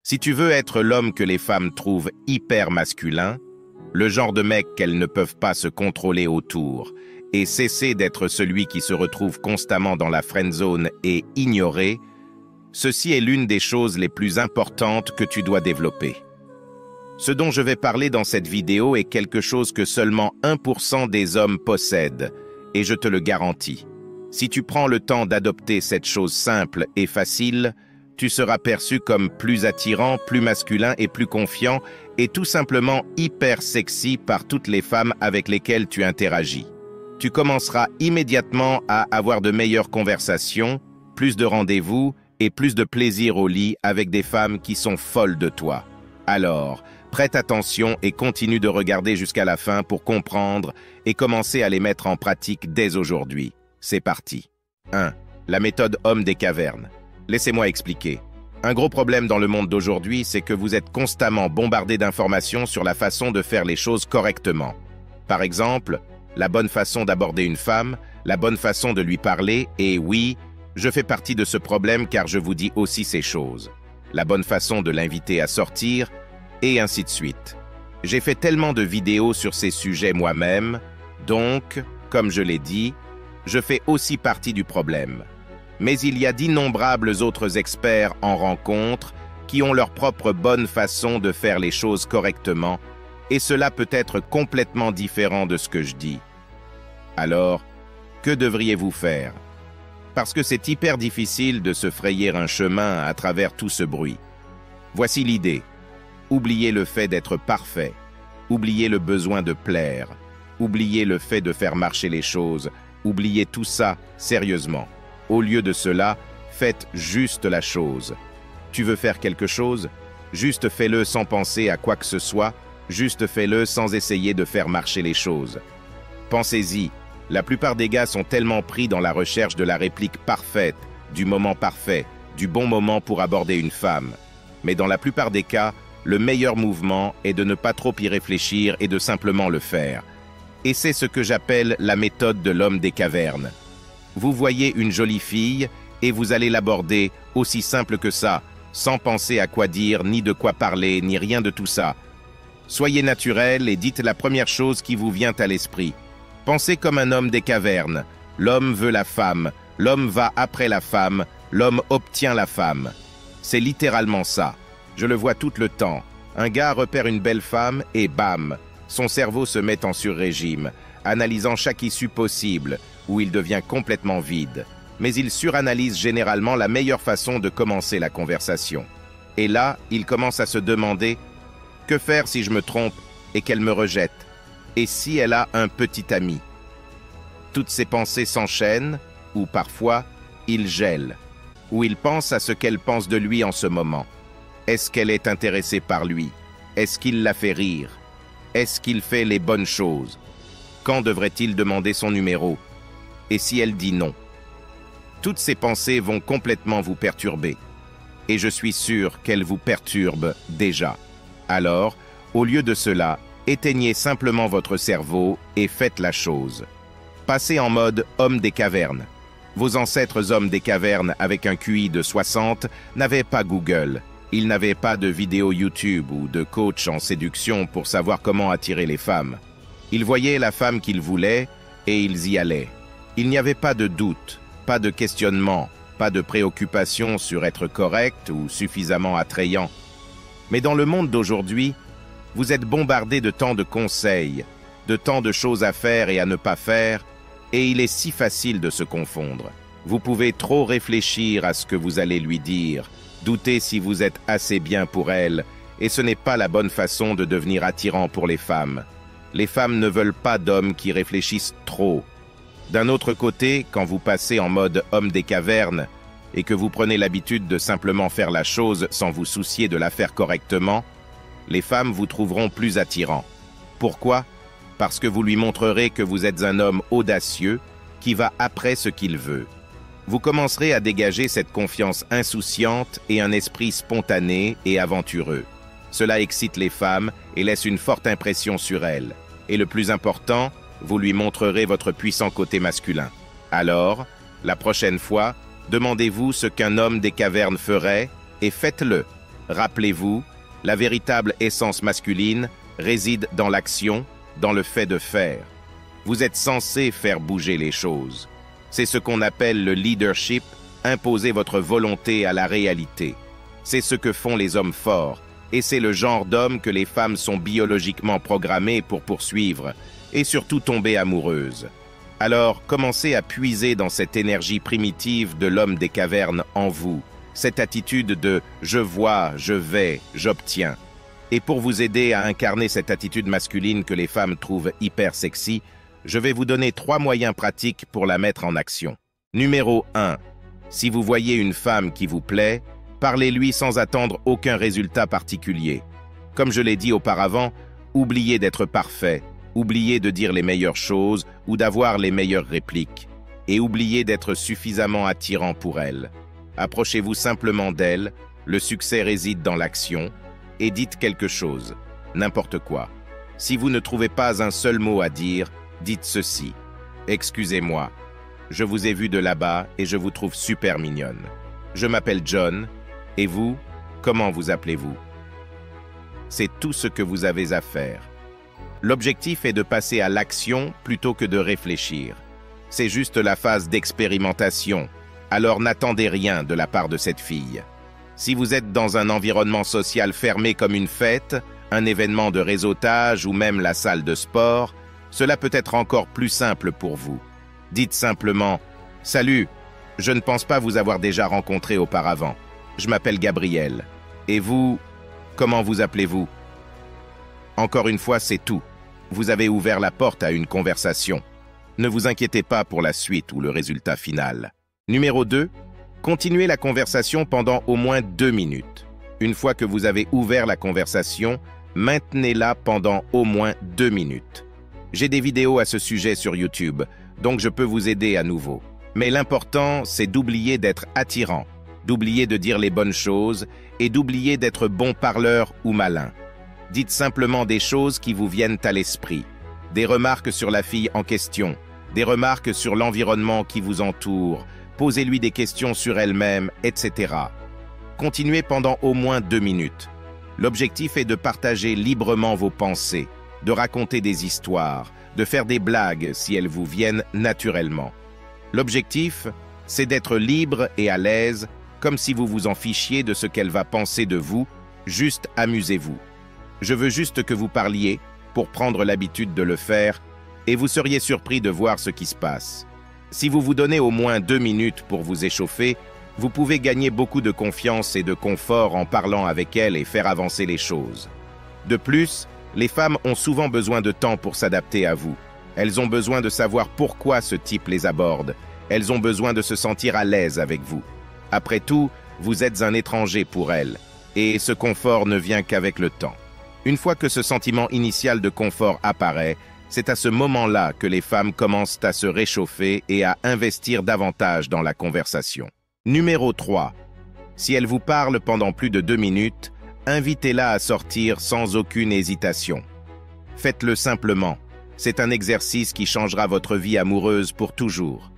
Si tu veux être l'homme que les femmes trouvent hyper masculin, le genre de mec qu'elles ne peuvent pas se contrôler autour, et cesser d'être celui qui se retrouve constamment dans la friendzone et ignoré, ceci est l'une des choses les plus importantes que tu dois développer. Ce dont je vais parler dans cette vidéo est quelque chose que seulement 1% des hommes possèdent, et je te le garantis. Si tu prends le temps d'adopter cette chose simple et facile, tu seras perçu comme plus attirant, plus masculin et plus confiant, et tout simplement hyper sexy par toutes les femmes avec lesquelles tu interagis. Tu commenceras immédiatement à avoir de meilleures conversations, plus de rendez-vous et plus de plaisir au lit avec des femmes qui sont folles de toi. Alors, prête attention et continue de regarder jusqu'à la fin pour comprendre et commencer à les mettre en pratique dès aujourd'hui. C'est parti. 1. La méthode homme des cavernes. Laissez-moi expliquer. Un gros problème dans le monde d'aujourd'hui, c'est que vous êtes constamment bombardé d'informations sur la façon de faire les choses correctement. Par exemple, la bonne façon d'aborder une femme, la bonne façon de lui parler, et oui, je fais partie de ce problème car je vous dis aussi ces choses. La bonne façon de l'inviter à sortir, et ainsi de suite. J'ai fait tellement de vidéos sur ces sujets moi-même, donc, comme je l'ai dit, je fais aussi partie du problème. Mais il y a d'innombrables autres experts en rencontre qui ont leur propre bonne façon de faire les choses correctement, et cela peut être complètement différent de ce que je dis. Alors, que devriez-vous faire? Parce que c'est hyper difficile de se frayer un chemin à travers tout ce bruit. Voici l'idée. Oubliez le fait d'être parfait. Oubliez le besoin de plaire. Oubliez le fait de faire marcher les choses. Oubliez tout ça, sérieusement. Au lieu de cela, faites juste la chose. Tu veux faire quelque chose? Juste fais-le sans penser à quoi que ce soit. Juste fais-le sans essayer de faire marcher les choses. Pensez-y, la plupart des gars sont tellement pris dans la recherche de la réplique parfaite, du moment parfait, du bon moment pour aborder une femme. Mais dans la plupart des cas, le meilleur mouvement est de ne pas trop y réfléchir et de simplement le faire. Et c'est ce que j'appelle la méthode de l'homme des cavernes. Vous voyez une jolie fille et vous allez l'aborder aussi simple que ça, sans penser à quoi dire, ni de quoi parler, ni rien de tout ça. Soyez naturel et dites la première chose qui vous vient à l'esprit. Pensez comme un homme des cavernes. L'homme veut la femme, l'homme va après la femme, l'homme obtient la femme. C'est littéralement ça. Je le vois tout le temps. Un gars repère une belle femme et bam, son cerveau se met en sur-régime, analysant chaque issue possible, où il devient complètement vide. Mais il suranalyse généralement la meilleure façon de commencer la conversation. Et là, il commence à se demander « Que faire si je me trompe et qu'elle me rejette? Et si elle a un petit ami ?» Toutes ces pensées s'enchaînent, ou parfois, il gèle, ou il pense à ce qu'elle pense de lui en ce moment. Est-ce qu'elle est intéressée par lui? Est-ce qu'il la fait rire? Est-ce qu'il fait les bonnes choses? Quand devrait-il demander son numéro? Et si elle dit non? Toutes ces pensées vont complètement vous perturber. Et je suis sûr qu'elles vous perturbent déjà. Alors, au lieu de cela, éteignez simplement votre cerveau et faites la chose. Passez en mode homme des cavernes. Vos ancêtres hommes des cavernes avec un QI de 60 n'avaient pas Google. Ils n'avaient pas de vidéo YouTube ou de coach en séduction pour savoir comment attirer les femmes. Ils voyaient la femme qu'ils voulaient et ils y allaient. Il n'y avait pas de doute, pas de questionnement, pas de préoccupation sur être correct ou suffisamment attrayant. Mais dans le monde d'aujourd'hui, vous êtes bombardé de tant de conseils, de tant de choses à faire et à ne pas faire, et il est si facile de se confondre. Vous pouvez trop réfléchir à ce que vous allez lui dire, douter si vous êtes assez bien pour elle, et ce n'est pas la bonne façon de devenir attirant pour les femmes. Les femmes ne veulent pas d'hommes qui réfléchissent trop. D'un autre côté, quand vous passez en mode homme des cavernes et que vous prenez l'habitude de simplement faire la chose sans vous soucier de la faire correctement, les femmes vous trouveront plus attirant. Pourquoi? Parce que vous lui montrerez que vous êtes un homme audacieux qui va après ce qu'il veut. Vous commencerez à dégager cette confiance insouciante et un esprit spontané et aventureux. Cela excite les femmes et laisse une forte impression sur elles. Et le plus important, vous lui montrerez votre puissant côté masculin. Alors, la prochaine fois, demandez-vous ce qu'un homme des cavernes ferait et faites-le. Rappelez-vous, la véritable essence masculine réside dans l'action, dans le fait de faire. Vous êtes censé faire bouger les choses. C'est ce qu'on appelle le leadership, imposer votre volonté à la réalité. C'est ce que font les hommes forts, et c'est le genre d'homme que les femmes sont biologiquement programmées pour poursuivre, et surtout tomber amoureuses. Alors, commencez à puiser dans cette énergie primitive de l'homme des cavernes en vous, cette attitude de « je vois, je vais, j'obtiens ». Et pour vous aider à incarner cette attitude masculine que les femmes trouvent hyper sexy, je vais vous donner 3 moyens pratiques pour la mettre en action. Numéro 1. Si vous voyez une femme qui vous plaît, parlez-lui sans attendre aucun résultat particulier. Comme je l'ai dit auparavant, oubliez d'être parfait, oubliez de dire les meilleures choses ou d'avoir les meilleures répliques, et oubliez d'être suffisamment attirant pour elle. Approchez-vous simplement d'elle, le succès réside dans l'action, et dites quelque chose, n'importe quoi. Si vous ne trouvez pas un seul mot à dire, dites ceci. « Excusez-moi, je vous ai vu de là-bas et je vous trouve super mignonne. Je m'appelle John, et vous, comment vous appelez-vous » C'est tout ce que vous avez à faire. L'objectif est de passer à l'action plutôt que de réfléchir. C'est juste la phase d'expérimentation, alors n'attendez rien de la part de cette fille. Si vous êtes dans un environnement social fermé comme une fête, un événement de réseautage ou même la salle de sport, cela peut être encore plus simple pour vous. Dites simplement « Salut, je ne pense pas vous avoir déjà rencontré auparavant. Je m'appelle Gabriel. Et vous, comment vous appelez-vous » Encore une fois, c'est tout. Vous avez ouvert la porte à une conversation. Ne vous inquiétez pas pour la suite ou le résultat final. Numéro 2. Continuez la conversation pendant au moins 2 minutes. Une fois que vous avez ouvert la conversation, maintenez-la pendant au moins 2 minutes. J'ai des vidéos à ce sujet sur YouTube, donc je peux vous aider à nouveau. Mais l'important, c'est d'oublier d'être attirant, d'oublier de dire les bonnes choses et d'oublier d'être bon parleur ou malin. Dites simplement des choses qui vous viennent à l'esprit, des remarques sur la fille en question, des remarques sur l'environnement qui vous entoure, posez-lui des questions sur elle-même, etc. Continuez pendant au moins 2 minutes. L'objectif est de partager librement vos pensées, de raconter des histoires, de faire des blagues si elles vous viennent naturellement. L'objectif, c'est d'être libre et à l'aise, comme si vous vous en fichiez de ce qu'elle va penser de vous, juste amusez-vous. Je veux juste que vous parliez, pour prendre l'habitude de le faire, et vous seriez surpris de voir ce qui se passe. Si vous vous donnez au moins 2 minutes pour vous échauffer, vous pouvez gagner beaucoup de confiance et de confort en parlant avec elle et faire avancer les choses. De plus, les femmes ont souvent besoin de temps pour s'adapter à vous. Elles ont besoin de savoir pourquoi ce type les aborde. Elles ont besoin de se sentir à l'aise avec vous. Après tout, vous êtes un étranger pour elles, et ce confort ne vient qu'avec le temps. Une fois que ce sentiment initial de confort apparaît, c'est à ce moment-là que les femmes commencent à se réchauffer et à investir davantage dans la conversation. Numéro 3. Si elle vous parle pendant plus de 2 minutes, invitez-la à sortir sans aucune hésitation. Faites-le simplement. C'est un exercice qui changera votre vie amoureuse pour toujours.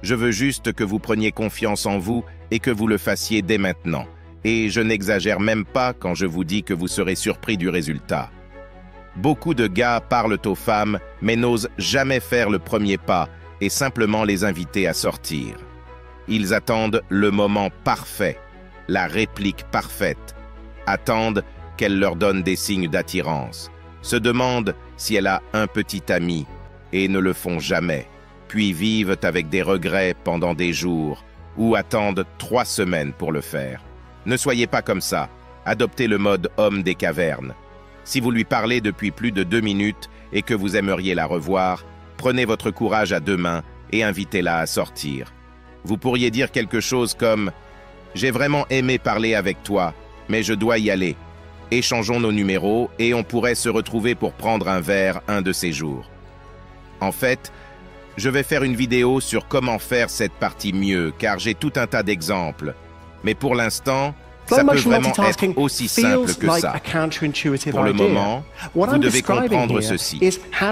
Je veux juste que vous preniez confiance en vous et que vous le fassiez dès maintenant. Et je n'exagère même pas quand je vous dis que vous serez surpris du résultat. Beaucoup de gars parlent aux femmes, mais n'osent jamais faire le premier pas et simplement les inviter à sortir. Ils attendent le moment parfait, la réplique parfaite, attendent qu'elle leur donne des signes d'attirance, se demandent si elle a un petit ami et ne le font jamais, puis vivent avec des regrets pendant des jours ou attendent 3 semaines pour le faire. Ne soyez pas comme ça, adoptez le mode homme des cavernes. Si vous lui parlez depuis plus de 2 minutes et que vous aimeriez la revoir, prenez votre courage à 2 mains et invitez-la à sortir. Vous pourriez dire quelque chose comme « J'ai vraiment aimé parler avec toi, mais je dois y aller. Échangeons nos numéros et on pourrait se retrouver pour prendre un verre un de ces jours. » En fait, je vais faire une vidéo sur comment faire cette partie mieux, car j'ai tout un tas d'exemples. Mais pour l'instant, ça peut vraiment être aussi simple que ça. Pour le moment, vous devez comprendre ceci.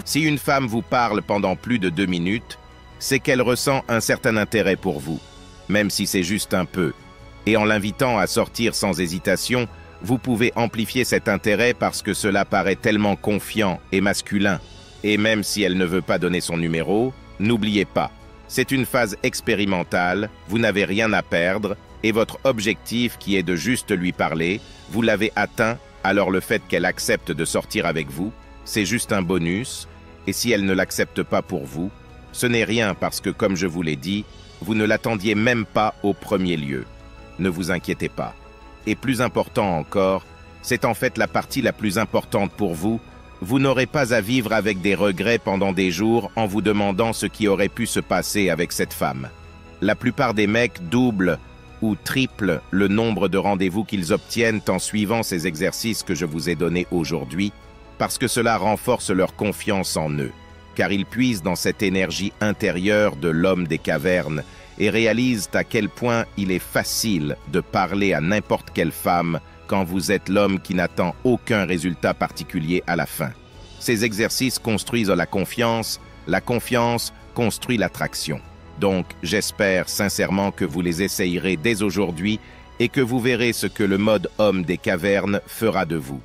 Si une femme vous parle pendant plus de 2 minutes, c'est qu'elle ressent un certain intérêt pour vous, même si c'est juste un peu. Et en l'invitant à sortir sans hésitation, Vous pouvez amplifier cet intérêt parce que cela paraît tellement confiant et masculin. Et même si elle ne veut pas donner son numéro, n'oubliez pas, c'est une phase expérimentale, vous n'avez rien à perdre, et votre objectif qui est de juste lui parler, vous l'avez atteint, alors le fait qu'elle accepte de sortir avec vous, c'est juste un bonus, et si elle ne l'accepte pas pour vous, ce n'est rien parce que, comme je vous l'ai dit, vous ne l'attendiez même pas au premier lieu. Ne vous inquiétez pas. Et plus important encore, c'est en fait la partie la plus importante pour vous. Vous n'aurez pas à vivre avec des regrets pendant des jours en vous demandant ce qui aurait pu se passer avec cette femme. La plupart des mecs doublent ou triplent le nombre de rendez-vous qu'ils obtiennent en suivant ces exercices que je vous ai donnés aujourd'hui, parce que cela renforce leur confiance en eux, car ils puisent dans cette énergie intérieure de l'homme des cavernes et réalisent à quel point il est facile de parler à n'importe quelle femme quand vous êtes l'homme qui n'attend aucun résultat particulier à la fin. Ces exercices construisent la confiance construit l'attraction. Donc, j'espère sincèrement que vous les essayerez dès aujourd'hui et que vous verrez ce que le mode homme des cavernes fera de vous.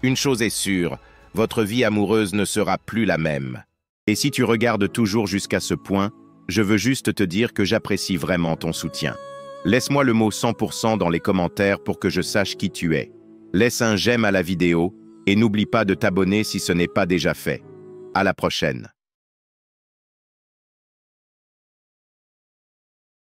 Une chose est sûre, votre vie amoureuse ne sera plus la même. Et si tu regardes toujours jusqu'à ce point, je veux juste te dire que j'apprécie vraiment ton soutien. Laisse-moi le mot 100% dans les commentaires pour que je sache qui tu es. Laisse un j'aime à la vidéo et n'oublie pas de t'abonner si ce n'est pas déjà fait. À la prochaine.